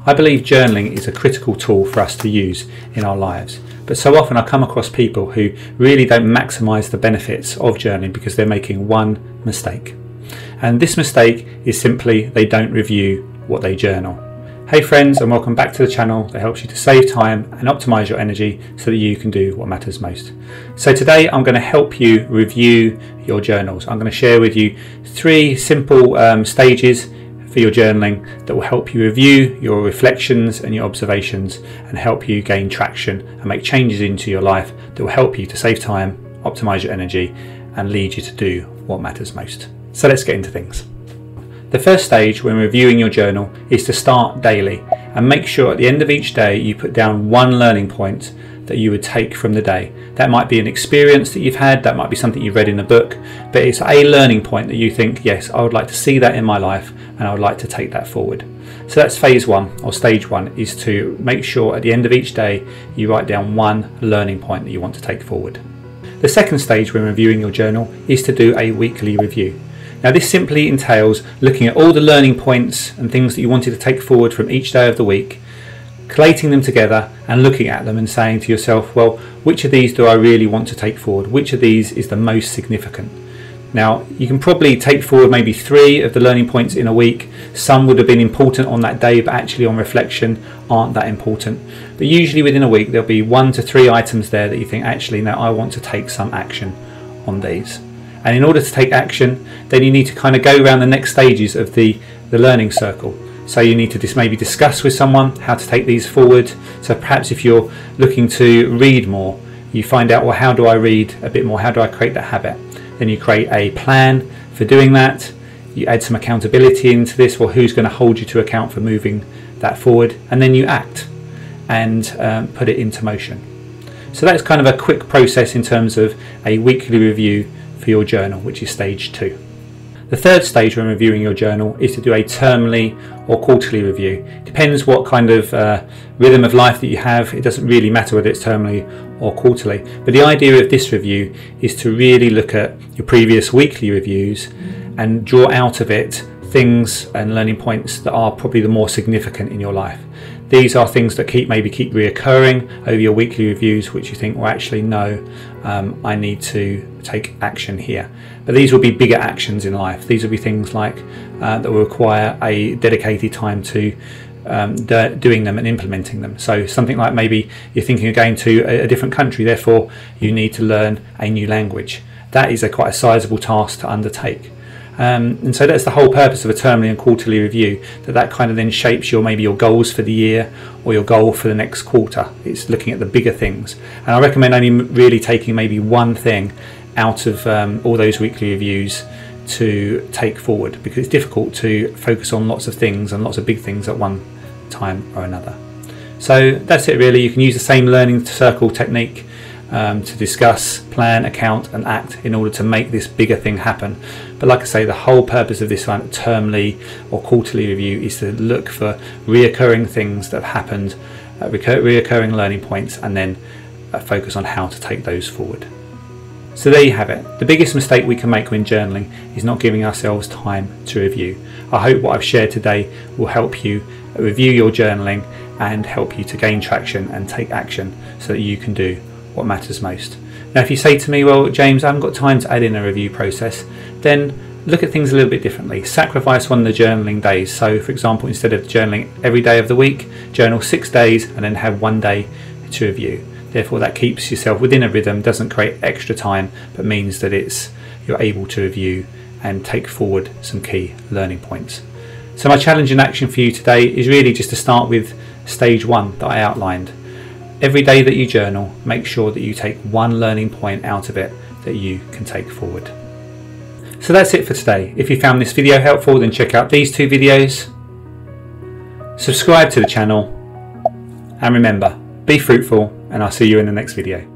I believe journaling is a critical tool for us to use in our lives, but so often I come across people who really don't maximise the benefits of journaling because they're making one mistake. And this mistake is simply they don't review what they journal. Hey friends, and welcome back to the channel that helps you to save time and optimise your energy so that you can do what matters most. So today I'm going to help you review your journals. I'm going to share with you 3 simple stages for your journaling that will help you review your reflections and your observations and help you gain traction and make changes into your life that will help you to save time, optimise your energy and lead you to do what matters most. So let's get into things. The first stage when reviewing your journal is to start daily and make sure at the end of each day you put down one learning point that you would take from the day. That might be an experience that you've had, that might be something you've read in a book, but it's a learning point that you think, yes, I would like to see that in my life and I would like to take that forward. So that's phase 1 or stage 1, is to make sure at the end of each day you write down one learning point that you want to take forward. The second stage when reviewing your journal is to do a weekly review. Now this simply entails looking at all the learning points and things that you wanted to take forward from each day of the week, collating them together and looking at them and saying to yourself, well, which of these do I really want to take forward? Which of these is the most significant? Now you can probably take forward maybe 3 of the learning points in a week. Some would have been important on that day but actually on reflection aren't that important. But usually within a week there'll be 1 to 3 items there that you think, actually no, I want to take some action on these. And in order to take action, then you need to kind of go around the next stages of the learning circle. So you need to maybe discuss with someone how to take these forward. So perhaps if you're looking to read more, you find out, well, how do I read a bit more? How do I create that habit? Then you create a plan for doing that. You add some accountability into this. Well, who's going to hold you to account for moving that forward? And then you act and put it into motion. So that's kind of a quick process in terms of a weekly review for your journal, which is stage 2. The third stage when reviewing your journal is to do a termly or quarterly review. Depends what kind of rhythm of life that you have. It doesn't really matter whether it's termly or quarterly, but the idea of this review is to really look at your previous weekly reviews and draw out of it things and learning points that are probably the more significant in your life. These are things that maybe keep reoccurring over your weekly reviews, which you think, well, actually no, I need to take action here. But these will be bigger actions in life. These will be things like that will require a dedicated time to doing them and implementing them. So something like maybe you're thinking of going to a different country, therefore you need to learn a new language. That is quite a sizable task to undertake. And so that's the whole purpose of a termly and quarterly review, that kind of then shapes maybe your goals for the year or your goal for the next quarter. It's looking at the bigger things, and I recommend only really taking maybe one thing out of all those weekly reviews to take forward, because it's difficult to focus on lots of things and lots of big things at one time or another. So that's it really. You can use the same learning circle technique to discuss, plan, account and act in order to make this bigger thing happen. But like I say, the whole purpose of this termly or quarterly review is to look for reoccurring things that have happened, reoccurring learning points, and then focus on how to take those forward. So there you have it. The biggest mistake we can make when journaling is not giving ourselves time to review. I hope what I've shared today will help you review your journaling and help you to gain traction and take action so that you can do what matters most. Now if you say to me, well James, I haven't got time to add in a review process, then look at things a little bit differently. Sacrifice one of the journaling days. So for example, instead of journaling every day of the week, journal 6 days and then have 1 day to review. Therefore that keeps yourself within a rhythm, doesn't create extra time, but means that you're able to review and take forward some key learning points. So my challenge in action for you today is really just to start with stage 1 that I outlined. Every day that you journal, make sure that you take one learning point out of it that you can take forward. So that's it for today. If you found this video helpful, then check out these 2 videos. Subscribe to the channel, and remember, be fruitful, and I'll see you in the next video.